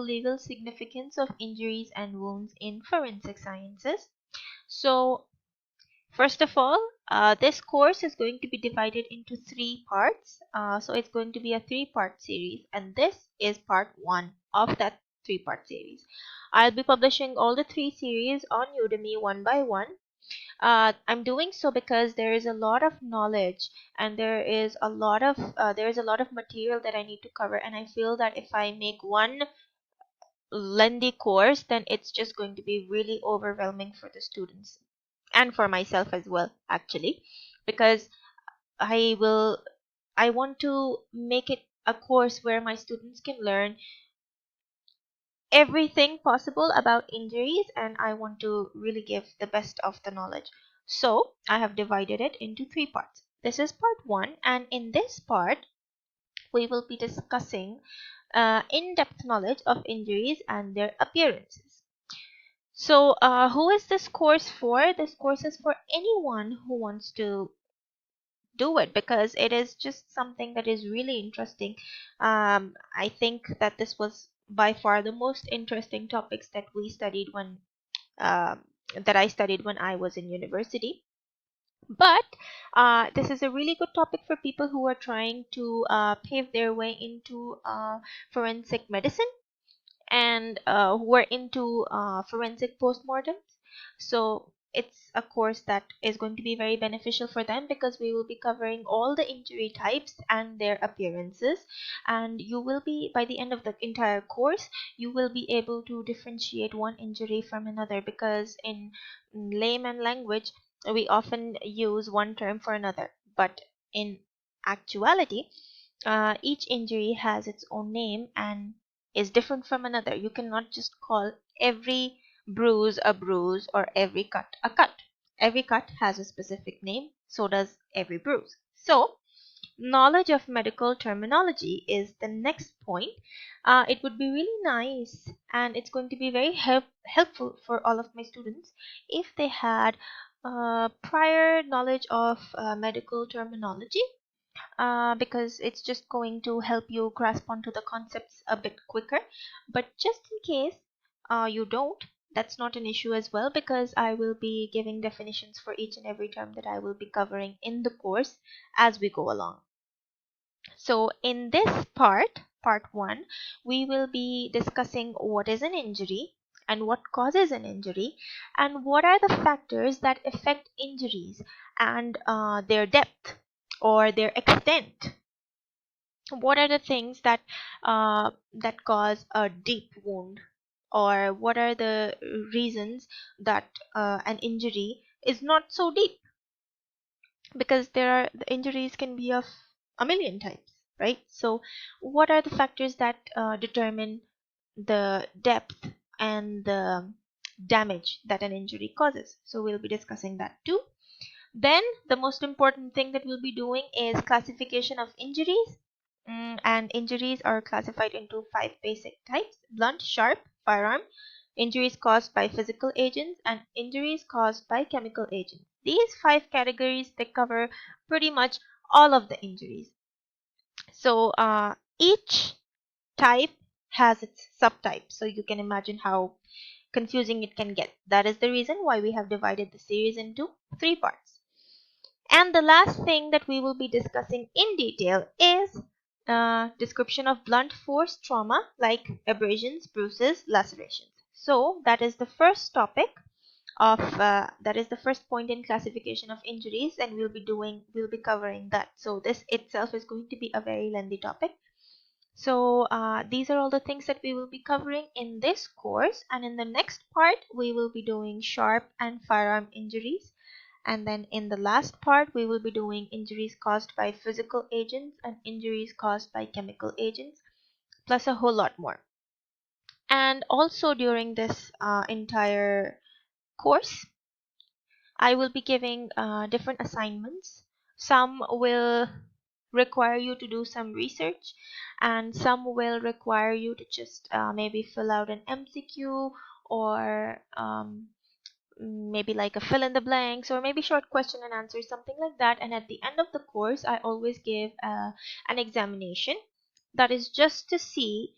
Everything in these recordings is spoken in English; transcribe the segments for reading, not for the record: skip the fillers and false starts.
legal significance of injuries and wounds in forensic sciences. So, first of all, this course is going to be divided into 3 parts. So it's going to be a 3-part series, and this is part 1 of that 3-part series. I'll be publishing all the 3 series on Udemy one by one. I'm doing so because there is a lot of knowledge and there is a lot of material that I need to cover, and I feel that if I make one lengthy course, then it's just going to be really overwhelming for the students and for myself as well, actually, because I want to make it a course where my students can learn everything possible about injuries, and I want to really give the best of the knowledge. So I have divided it into 3 parts. This is part 1, and in this part we will be discussing in-depth knowledge of injuries and their appearances. So who is this course for? This course is for anyone who wants to do it, because it is just something that is really interesting. I think that this was by far the most interesting topics that we studied when that I studied when I was in university. But this is a really good topic for people who are trying to pave their way into forensic medicine, and who are into forensic postmortems. So it's a course that is going to be very beneficial for them, because we will be covering all the injury types and their appearances, and you will be, by the end of the entire course, you will be able to differentiate one injury from another, because in layman language we often use one term for another, but in actuality each injury has its own name and is different from another. You cannot just call every bruise a bruise or every cut a cut. Every cut has a specific name, so does every bruise. So, knowledge of medical terminology is the next point. It would be really nice, and it's going to be very helpful for all of my students if they had prior knowledge of medical terminology, because it's just going to help you grasp onto the concepts a bit quicker. But just in case you don't, that's not an issue as well, because I will be giving definitions for each and every term that I will be covering in the course as we go along. So in this part 1, we will be discussing what is an injury and what causes an injury, and what are the factors that affect injuries and their depth or their extent. What are the things that cause a deep wound, or what are the reasons that an injury is not so deep, because the injuries can be of a million types, right? So what are the factors that determine the depth and the damage that an injury causes? So we'll be discussing that too. Then the most important thing that we'll be doing is classification of injuries. And injuries are classified into 5 basic types: blunt, sharp, firearm, injuries caused by physical agents, and injuries caused by chemical agents. These 5 categories, they cover pretty much all of the injuries. So each type has its subtype, so you can imagine how confusing it can get. That is the reason why we have divided the series into 3 parts. And the last thing that we will be discussing in detail is description of blunt force trauma, like abrasions, bruises, lacerations. So that is the first topic of that is the first point in classification of injuries, and we'll be covering that. So this itself is going to be a very lengthy topic. So these are all the things that we will be covering in this course, and in the next part we will be doing sharp and firearm injuries. And then in the last part, we will be doing injuries caused by physical agents and injuries caused by chemical agents, plus a whole lot more. And also during this entire course, I will be giving different assignments. Some will require you to do some research, and some will require you to just maybe fill out an MCQ, or maybe like a fill in the blanks, or maybe short question and answer, something like that. And at the end of the course, I always give an examination that is just to see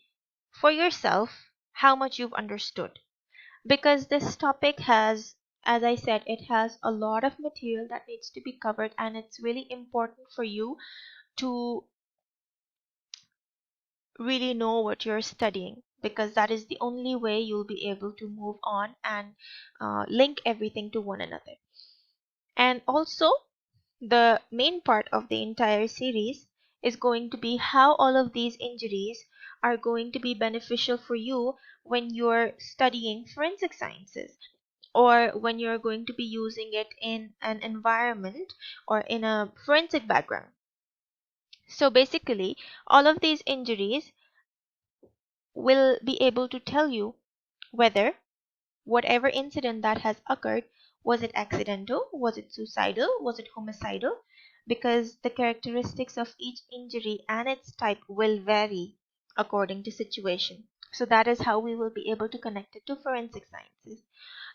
for yourself how much you've understood. Because this topic has, as I said, it has a lot of material that needs to be covered, and it's really important for you to really know what you're studying, because that is the only way you'll be able to move on and link everything to one another. And also, the main part of the entire series is going to be how all of these injuries are going to be beneficial for you when you're studying forensic sciences, or when you're going to be using it in an environment or in a forensic background. So basically, all of these injuries will be able to tell you whether whatever incident that has occurred, was it accidental, was it suicidal, was it homicidal, because the characteristics of each injury and its type will vary according to situation. So that is how we will be able to connect it to forensic sciences.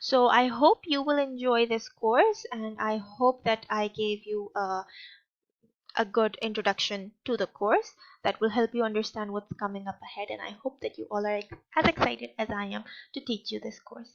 So I hope you will enjoy this course, and I hope that I gave you a good introduction to the course that will help you understand what's coming up ahead. And I hope that you all are as excited as I am to teach you this course.